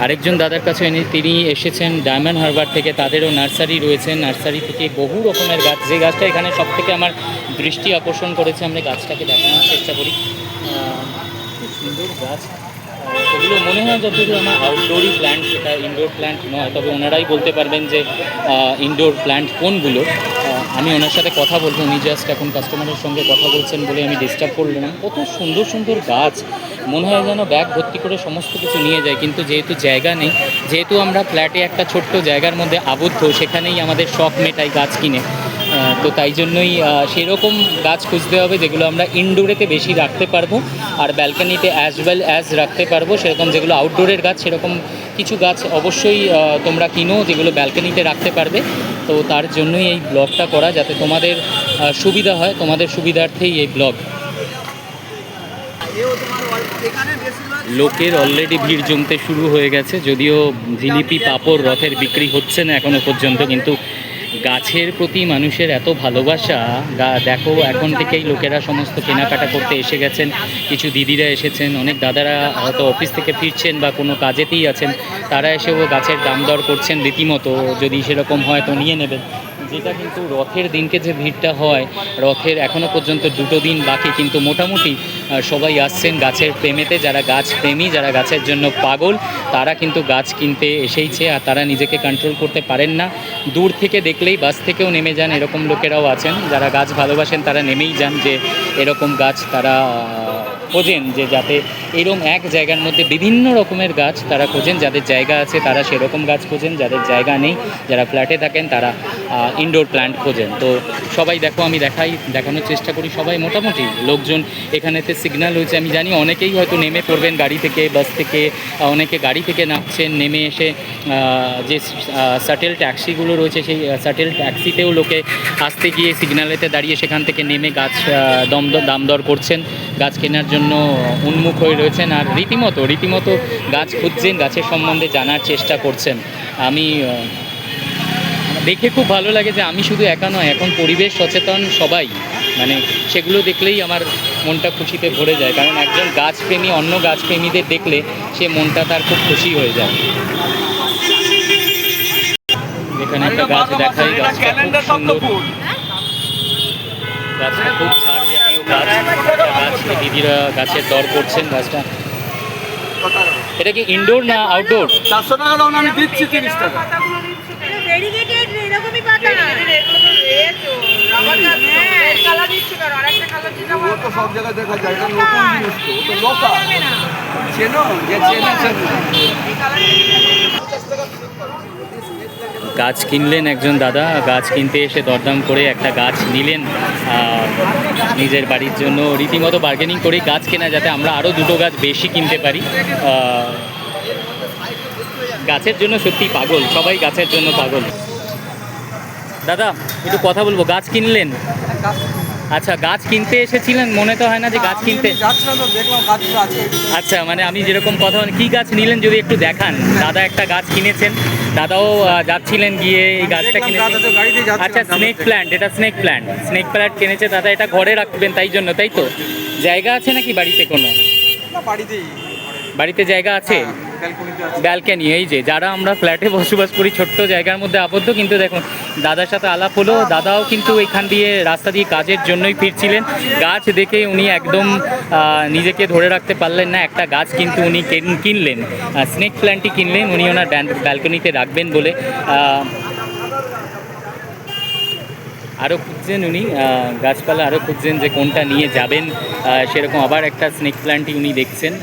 আরেকজন দাদার কাছে তিনি এসেছেন ডায়মন্ড হারবার থেকে, তাদেরও নার্সারি রয়েছে। নার্সারি থেকে বহু রকমের গাছ, যে গাছটা এখানে সব থেকে আমার দৃষ্টি আকর্ষণ করেছে, আমরা গাছটাকে দেখানোর চেষ্টা করি। খুব সুন্দর গাছ, এগুলো মনে হয় যতদূর আমার আউটডোরই প্ল্যান্ট, এটা ইনডোর প্ল্যান্ট নয়, তবে ওনারাই বলতে পারবেন যে ইনডোর প্ল্যান্ট কোনগুলো। আমি ওনার সাথে কথা বলবো, উনি জাস্ট এখন কাস্টমারের সঙ্গে কথা বলছেন বলে আমি ডিস্টার্ব করলাম। কত সুন্দর সুন্দর গাছ, মনে হয় যেন ব্যাগ ভর্তি করে সমস্ত কিছু নিয়ে যায়, কিন্তু যেহেতু জায়গা নেই, যেহেতু আমরা ফ্ল্যাটে একটা ছোট্ট জায়গার মধ্যে আবদ্ধ, সেখানেই আমাদের শখ মেটাই গাছ কিনে। তো তাই জন্যই সেরকম গাছ খুঁজতে হবে যেগুলো আমরা ইনডোরেতে বেশি রাখতে পারবো, আর ব্যালকনিতে অ্যাজ ওয়েল অ্যাজ রাখতে পারবো। সেরকম যেগুলো আউটডোরের গাছ, সেরকম কিছু গাছ অবশ্যই তোমরা কিনো যেগুলো ব্যালকনিতে রাখতে পারবে। তো তার জন্যই এই ব্লগটা করা, যাতে তোমাদের সুবিধা হয়, তোমাদের সুবিধার্থেই এই ব্লগ। লোকের অলরেডি ভিড় জমতে শুরু হয়ে গেছে, যদিও জিলিপি পাঁপড় রথের বিক্রি হচ্ছে না এখনও পর্যন্ত, কিন্তু গাছের প্রতি মানুষের এত ভালোবাসা, দেখো এখন থেকেই লোকেরা সমস্ত কেনাকাটা করতে এসে গেছেন। কিছু দিদিরা এসেছেন, অনেক দাদারা হয়তো অফিস থেকে ফিরছেন বা কোনো কাজেতেই আছেন, তারা এসেও গাছের দাম দর করছেন রীতিমতো। যদি সেরকম হয় তো নিয়ে নেবেন। যেটা কিন্তু রথের দিনকে যে ভিড়টা হয়, রথের এখনও পর্যন্ত 2 দিন বাকি, কিন্তু মোটামুটি সবাই আসছেন গাছের প্রেমেতে। যারা গাছ প্রেমী, যারা গাছের জন্য পাগল, তারা কিন্তু গাছ কিনতে এসেইছে, আর তারা নিজেকে কন্ট্রোল করতে পারেন না। দূর থেকে দেখলেই বাস থেকেও নেমে যান, এরকম লোকেরাও আছেন। যারা গাছ ভালোবাসেন তারা নেমেই যান, যে এরকম গাছ তারা খোঁজেন, যে যাতে এরকম এক জায়গার মধ্যে বিভিন্ন রকমের গাছ তারা খোঁজেন। যাদের জায়গা আছে তারা সেরকম গাছ খোঁজেন, যাদের জায়গা নেই, যারা ফ্ল্যাটে থাকেন, তারা ইনডোর প্ল্যান্ট খোঁজেন। তো সবাই দেখো, আমি দেখানোর চেষ্টা করি। সবাই মোটামুটি লোকজন, এখানেতে সিগন্যাল হয়েছে, আমি জানি অনেকেই হয়তো নেমে পড়বেন গাড়ি থেকে, বাস থেকে, অনেকে গাড়ি থেকে নামছেন, নেমে এসে যে শাটেল ট্যাক্সিগুলো রয়েছে, সেই শাটেল ট্যাক্সিতেও লোকে আসতে গিয়ে সিগন্যালেতে দাঁড়িয়ে সেখান থেকে নেমে গাছ দাম দর করছেন, গাছ কেনার জন্য উন্মুখ হয়ে রয়েছেন, আর রীতিমতো গাছ খুঁজছেন, গাছের সম্বন্ধে জানার চেষ্টা করছেন। আমি দেখে খুব ভালো লাগে যে আমি শুধু একা নয়, এখন পরিবেশ সচেতন সবাই, মানে সেগুলো দেখলেই আমার মনটা খুশিতে ভরে যায়। কারণ একজন গাছপ্রেমী অন্য গাছপ্রেমীদের দেখলে সে মনটা তার খুব খুশি হয়ে যায়। এখানে একটা গাছ দেখাই, গাছটা খুব সুন্দর, গাছটা খুব ঝাড় জাতীয় গাছ, দিদিরা গাছের দর করছেন। গাছটা এটা কি ইনডোর না আউটডোর? 400 টাকা দাও, আমি দিচ্ছি 30 টাকা। সব জায়গায় দেখা যায়, এটা নতুন জিনিস, তো লোকাল চেনো, যে গাছ কিনলেন একজন দাদা, গাছ কিনতে এসে দরদাম করে একটা গাছ নিলেন নিজের বাড়ির জন্য। রীতিমতো বার্গেনিং করে গাছ কেনা, যাতে আমরা আরও 2 গাছ বেশি কিনতে পারি। গাছের জন্য সত্যি পাগল, সবাই গাছের জন্য পাগল। দাদা একটু কথা বলবো, গাছ কিনলেন? আচ্ছা, গাছ কিনতে এসেছিলেন, মনে তো হয় না যে গাছ কিনতে। আচ্ছা, মানে আমি যেরকম কথা, কি গাছ নিলেন যদি একটু দেখান। দাদা একটা গাছ কিনেছেন, দাদাও যাচ্ছিলেন গিয়ে এই গাছটা কিনেছেন। আচ্ছা, স্নেক প্ল্যান্ট, এটা স্নেক প্ল্যান্ট কিনেছে দাদা, এটা ঘরে রাখবেন তাই জন্য, তাই তো? জায়গা আছে নাকি বাড়িতে কোনো? বাড়িতে জায়গা আছে, ব্যালকনি। এই যে যারা আমরা ফ্ল্যাটে বসবাস করি, ছোট্ট জায়গার মধ্যে আবদ্ধ, কিন্তু দেখুন দাদার সাথে আলাপ হলো। দাদাও কিন্তু এখান দিয়ে রাস্তা দিয়ে কাজের জন্যই ফিরছিলেন। গাছ দেখে উনি একদম নিজেকে ধরে রাখতে পারলেন না, একটা গাছ কিন্তু উনি কিনলেন, স্নেক প্ল্যান্টই কিনলেন উনি ওনার ব্যালকনিতে রাখবেন বলে। আরও খুঁজছেন উনি, গাছপালা আরও খুঁজছেন যে কোনটা নিয়ে যাবেন, সেরকম আবার একটা স্নেক প্ল্যান্টই উনি দেখছেন।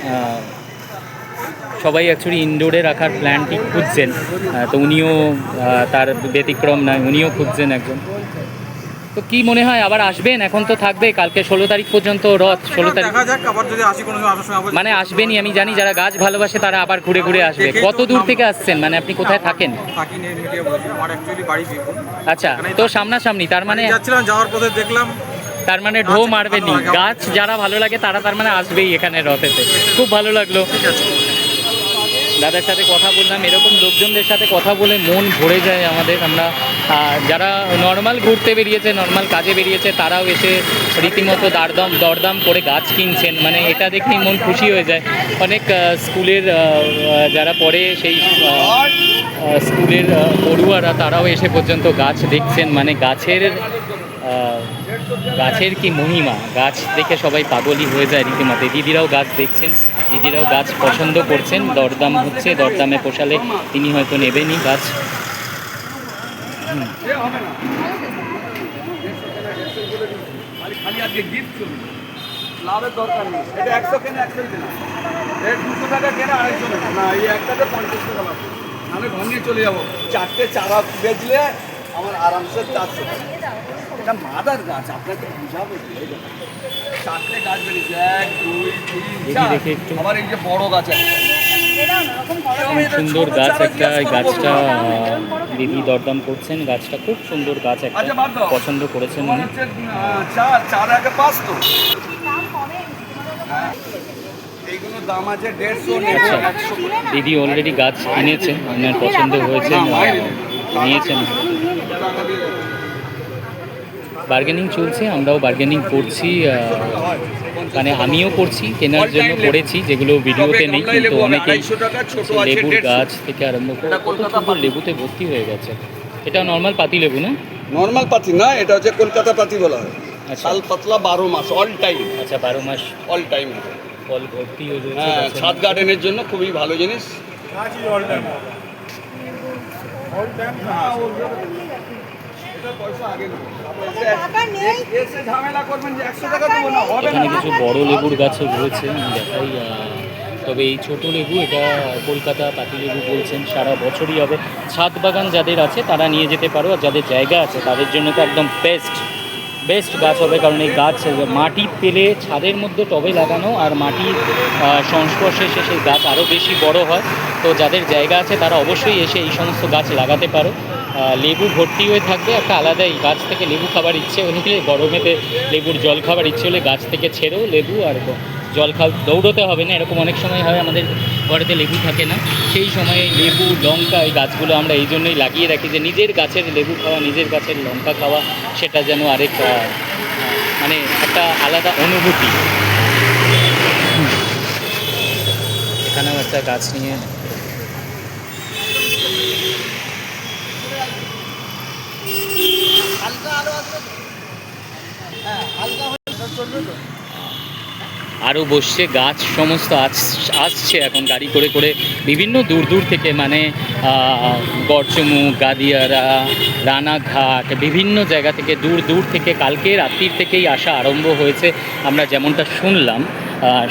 সবাই অ্যাকচুয়ালি ইনডোরে রাখার প্ল্যানটি খুঁজছেন, তো উনিও তার ব্যতিক্রম নয়, উনিও খুঁজছেন একজন। তো কি মনে হয় আবার আসবেন? এখন তো থাকবে, কালকে 16 তারিখ পর্যন্ত রথ, 16 তারিখ মানে আসবেনই। আমি জানি যারা গাছ ভালোবাসে তারা আবার ঘুরে ঘুরে আসবে। কত দূর থেকে আসছেন, মানে আপনি কোথায় থাকেন? আচ্ছা, তো সামনাসামনি, তার মানে যাওয়ার পথে দেখলাম, তার মানে ঢো মারবেনি। গাছ যারা ভালো লাগে তারা তার মানে আসবেই এখানে রথেতে। খুব ভালো লাগলো দাদার সাথে কথা বললাম। এরকম লোকজনদের সাথে কথা বলে মন ভরে যায় আমাদের। আমরা যারা নর্মাল ঘুরতে বেরিয়েছে, নর্মাল কাজে বেরিয়েছে, তারাও এসে রীতিমতো দরদাম করে গাছ কিনছেন। মানে এটা দেখেই মন খুশি হয়ে যায়। অনেক স্কুলের যারা পড়ে সেই স্কুলের পড়ুয়ারা তারাও এসে পর্যন্ত গাছ দেখছেন। মানে গাছের কি মহিমা, গাছ দেখে সবাই পাগলই হয়ে যায় রীতিমতো। দিদিরাও গাছ দেখছেন, দিদিরাও গাছ পছন্দ করছেন, দরদাম হচ্ছে, দরদামে পোষালে তিনি হয়তো নেবেনই গাছ। খালি আজকে গিফট চলবে, লাভের দরকার নেই। এটা 100 কেনা 100 কেনা, রেট 200 টাকা কেনা 250 টাকা না, এই একটাতে 50 টাকা লাভ। আমি ঘর নিয়ে চলে যাবো, 4টে চারা বেচলে আমার আরামসে 400 টাকা। এটা মাদার গাছ, আপনাকে বুঝাবো। 4টে গাছ বেরিয়েছে, 1 2 3 4, দেখে একটু আবার এই যে বড় গাছ আছে, সুন্দর গাছ একটা। এই গাছটা দিদি দরদাম করছেন, গাছটা খুব সুন্দর গাছ একটা, পছন্দ করেছেন উনি। চার আগে 500, এইগুলোর দাম আছে 150 100 করে। দিদি অলরেডি গাছ কিনেছেন, ওনার পছন্দ হয়েছে, নিয়েছেন। বার্গেনিং চলছে, আমরাও বার্গেনিং করছি। মানে আমিও করছি, কেনার জন্য করেছি, যেগুলো ভিডিওতে নেই। কিন্তু অনেকেই লেবুর গাছ থেকে আরম্ভ করে কত সুন্দর লেবুতে ভর্তি হয়ে গেছে। এটা নর্মাল পাতি লেবু না? নর্মাল পাতি না, এটা হচ্ছে কলকাতা পাতি বলা হয়। আচ্ছা। শাল পাতলা 12 মাস, অল টাইম। আচ্ছা, 12 মাস অল টাইম। ফল ভর্তি হয়ে রয়েছে। হ্যাঁ, গাছে। ছাদ গার্ডেনের জন্য খুবই ভালো জিনিস। এখানে কিছু বড় লেবুর গাছও রয়েছে, আমি দেখাই। তবে এই ছোট লেবু, এটা কলকাতা পাতি লেবু বলছেন, সারা বছরই হবে। ছাদ বাগান যাদের আছে তারা নিয়ে যেতে পারো, আর যাদের জায়গা আছে তাদের জন্য তো একদম বেস্ট গাছ হবে। কারণ এই গাছ মাটি পেলে ছাদের মধ্যে টবে লাগানো, আর মাটির সংস্পর্শে এসে সেই গাছ আরও বেশি বড় হয়। তো যাদের জায়গা আছে তারা অবশ্যই এসে এই সমস্ত গাছ লাগাতে পারো। লেবু ভর্তি হয়ে থাকবে, একটা আলাদাই। গাছ থেকে লেবু খাবার ইচ্ছে হলে, গরমেতে লেবুর জল খাবার ইচ্ছে হলে গাছ থেকে ছেড়েও লেবু আর জল দৌড়োতে হবে না। এরকম অনেক সময় হয় আমাদের ঘরেতে লেবু থাকে না, সেই সময়ে লেবু, লঙ্কা, এই গাছগুলো আমরা এই জন্যই লাগিয়ে রাখি, যে নিজের গাছের লেবু খাওয়া, নিজের গাছের লঙ্কা খাওয়া, সেটা যেন আরেক মানে একটা আলাদা অনুভূতি। এখানেও একটা গাছ নিয়ে আরও বসছে গাছ সমস্ত আসছে এখন গাড়ি করে করে বিভিন্ন দূর থেকে। মানে গড়চমুখ, গাদিয়ারা, রানাঘাট, বিভিন্ন জায়গা থেকে দূর থেকে কালকে রাত্রির থেকেই আসা আরম্ভ হয়েছে। আমরা যেমনটা শুনলাম,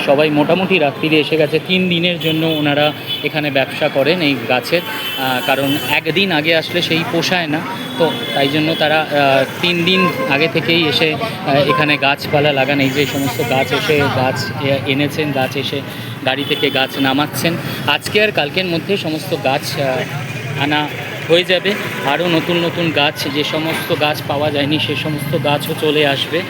সবাই মোটামুটি রাত্রিরে এসে গেছে। 3 দিনের জন্য ওনারা এখানে ব্যবসা করেন এই গাছের। কারণ একদিন আগে আসলে সেই পোষায় না, তো তাই জন্য তারা 3 দিন আগে থেকেই এসে এখানে গাছপালা লাগান। এই যে সমস্ত গাছ এসে গাছ এনেছেন, গাছ এসে গাড়ি থেকে গাছ নামাচ্ছেন। আজকে আর কালকের মধ্যে সমস্ত গাছ আনা হয়ে যাবে। আরও নতুন গাছ, যে সমস্ত গাছ পাওয়া যায়নি সে সমস্ত গাছও চলে আসবে।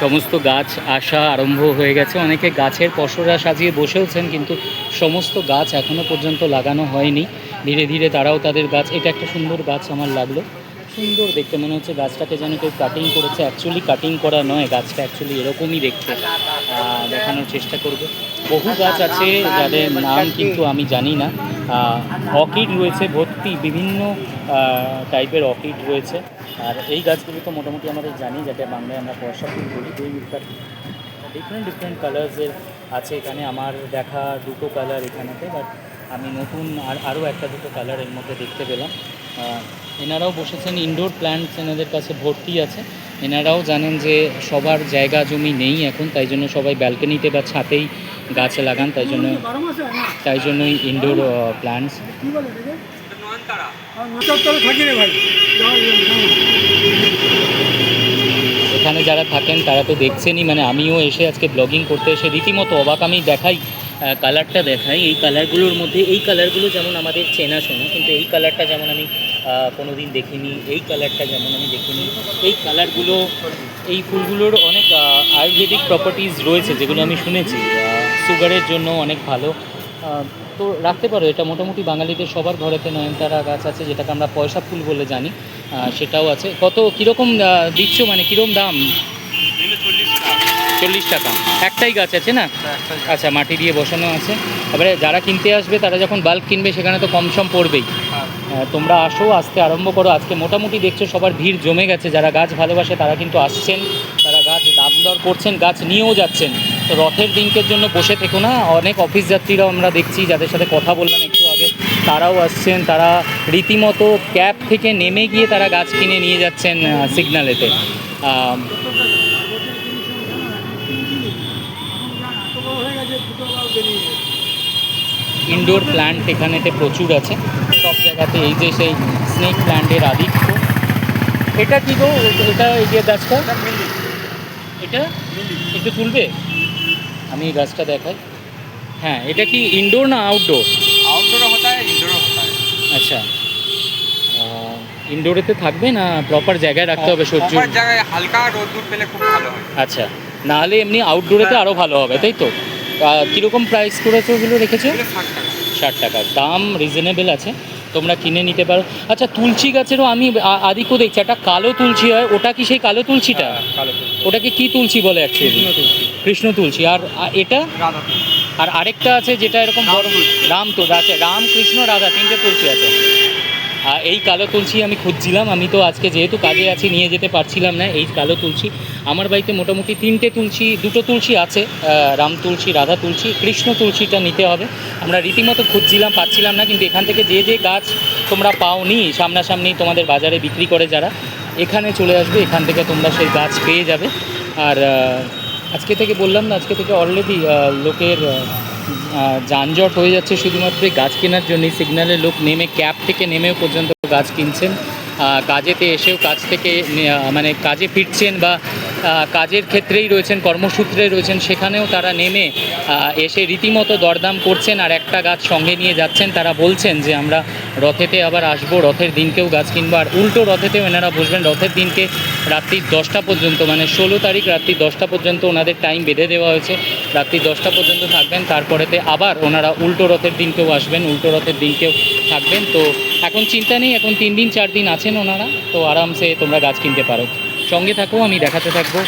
সমস্ত গাছ আসা আরম্ভ হয়ে গেছে। অনেকে গাছের পসরা সাজিয়ে বসেওছেন, কিন্তু সমস্ত গাছ এখনও পর্যন্ত লাগানো হয়নি। ধীরে ধীরে তারাও তাদের গাছ। এটা একটা সুন্দর গাছ আমার লাগলো, সুন্দর দেখতে মনে হচ্ছে। গাছটাকে যেন কেউ কাটিং করেছে, অ্যাকচুয়ালি কাটিং করা নয়, গাছটা অ্যাকচুয়ালি এরকমই দেখতে। দেখানোর চেষ্টা করব। বহু গাছ আছে যাদের নাম কিন্তু আমি জানি না। অর্কিড রয়েছে ভর্তি, বিভিন্ন টাইপের অর্কিড রয়েছে। আর এই গাছগুলো তো মোটামুটি আমাদের জানি, যাতে বাংলায় আমরা বর্ষা ফুল বলি। ডিফারেন্ট কালার্সের আছে এখানে। আমার দেখা 2টো কালার এখানেতে, বাট আমি নতুন আরও 1-2 কালার এর মধ্যে দেখতে পেলাম। এনারাও বসেছেন। ইনডোর প্ল্যান্টস এনাদের কাছে ভর্তি আছে। এনারাও জানেন যে সবার জায়গা জমি নেই এখন, তাই জন্য সবাই ব্যালকনিতে বা ছাতেই গাছ লাগান। তাই জন্যই ইনডোর প্ল্যান্টস। এখানে যারা থাকেন তারা তো দেখছেনই। মানে আমিও এসে আজকে ব্লগিং করতে এসে রীতিমতো অবাক। আমি দেখাই, কালারটা দেখাই। এই কালারগুলোর মধ্যে এই কালারগুলো যেমন আমাদের চেনাশোনা, কিন্তু এই কালারটা যেমন আমি কোনো দিন দেখিনি, এই কালারটা যেমন আমি দেখিনি। এই কালারগুলো, এই ফুলগুলোর অনেক আয়ুর্বেদিক প্রপার্টিজ রয়েছে, যেগুলো আমি শুনেছি সুগারের জন্য অনেক ভালো। তো রাখতে পারো, এটা মোটামুটি বাঙালিদের সবার ঘরেতে নয়নতারা গাছ আছে, যেটাকে আমরা পয়সা ফুল বলে জানি, সেটাও আছে। কত কীরকম দিচ্ছ, মানে কীরকম দাম? 40 টাকা একটাই গাছ আছে না? আচ্ছা, মাটি দিয়ে বসানো আছে। এবারে যারা কিনতে আসবে তারা যখন বাল্ক কিনবে সেখানে তো কম সম পড়বেই। তোমরা আসো, আসতে আরম্ভ করো। আজকে মোটামুটি দেখছো সবার ভিড় জমে গেছে, যারা গাছ ভালোবাসে তারা কিন্তু আসছেন, তারা গাছ দাম দর করছেন, গাছ নিয়েও যাচ্ছেন। তো রথের দিনকের জন্য বসে থেকো না। অনেক অফিস যাত্রীরাও আমরা দেখছি, যাদের সাথে কথা বললাম একটু আগে, তারাও আসছেন। তারা রীতিমতো ক্যাব থেকে নেমে গিয়ে তারা গাছ কিনে নিয়ে যাচ্ছেন সিগন্যালেতে। ইনডোর প্ল্যান্ট এখানেতে প্রচুর আছে সব জায়গাতে। এই যে সেই স্নেক প্ল্যান্টের আধিক্য। এটা কি গো, এটা এই যে গাছটা, এটা একটু তুলবে? আমি এই গাছটা দেখাই। হ্যাঁ, এটা কি ইনডোর না আউটডোর? आउटडोर होता है, इंडोर होता है। আচ্ছা, ইনডোরেতে থাকবে না প্রপার জায়গায় রাখতে হবে সূর্য? প্রপার জায়গায় হালকা রোদ্দুর পেলে খুব ভালো হয়। আচ্ছা, নাহলে এমনি আউটডোরেতে আরও ভালো হবে, তাই তো? কীরকম প্রাইস করেছো ওগুলো রেখেছো? এগুলো 60 টাকা। 60 টাকা দাম, রিজনেবল আছে, তোমরা কিনে নিতে পারো। আচ্ছা, তুলসী গাছেরও আমি আদিক্য দেখছি, একটা কালো তুলসী হয়, ওটা কি সেই কালো তুলসীটা? কালো তুলসী। ওটাকে কি তুলসী বলে অ্যাকচুয়ালি? কৃষ্ণ তুলসী। কৃষ্ণ তুলসী। আর এটা? রাধা তুলসী। আর আরেকটা আছে যেটা এরকম বড়, রাম তুলসী আছে, রাম কৃষ্ণ রাধা, তিনটে তুলসী আছে। আর এই কালো তুলসী আমি খুঁজছিলাম, আমি তো আজকে যেহেতু কাজে আছি নিয়ে যেতে পারছিলাম না এই কালো তুলসী। আমার বাড়িতে মোটামুটি 3টে তুলসী, 2টো তুলসী আছে, রাম তুলসী, রাধা তুলসী, কৃষ্ণ তুলসীটা নিতে হবে। আমরা রীতিমতো খুঁজছিলাম, পাচ্ছিলাম না, কিন্তু এখান থেকে যে যে গাছ তোমরা পাওনি সামনাসামনি তোমাদের বাজারে বিক্রি করে যারা, এখানে চলে আসবে, এখান থেকে তোমরা সেই গাছ পেয়ে যাবে। আর আজকে থেকে বললাম না, আজকে থেকে অলরেডি লোকের যানজট হয়ে যাচ্ছে শুধুমাত্র এই গাছ কেনার জন্যই। সিগন্যালে লোক নেমে, ক্যাব থেকে নেমেও পর্যন্ত গাছ কিনছেন, কাজেতে এসেও কাজ থেকে মানে কাজে ফিরছেন বা কাজের ক্ষেত্রেই রয়েছেন, কর্মসূত্রে রয়েছেন, সেখানেও তারা নেমে এসে রীতিমতো দরদাম করছেন আর একটা গাছ সঙ্গে নিয়ে যাচ্ছেন। তারা বলছেন যে আমরা রথেতে আবার আসবো, রথের দিনকেও গাছ কিনবো। আর উল্টো রথেতেও এনারা বসবেন, রথের দিনকে রাত্রি 10টা পর্যন্ত, মানে 16 তারিখ রাত্রি 10টা পর্যন্ত ওনাদের টাইম বেঁধে দেওয়া হয়েছে। রাত্রি 10টা পর্যন্ত থাকবেন, তারপরেতে আবার ওনারা উল্টো রথের দিনকেও আসবেন, উল্টো রথের দিনকেও থাকবেন। তো এখন চিন্তা নেই, এখন 3 দিন 4 দিন আছেন ওনারা, তো আরামসে তোমরা গাছ কিনতে পারো। সঙ্গে থাকো, আমি দেখাতে থাকবো।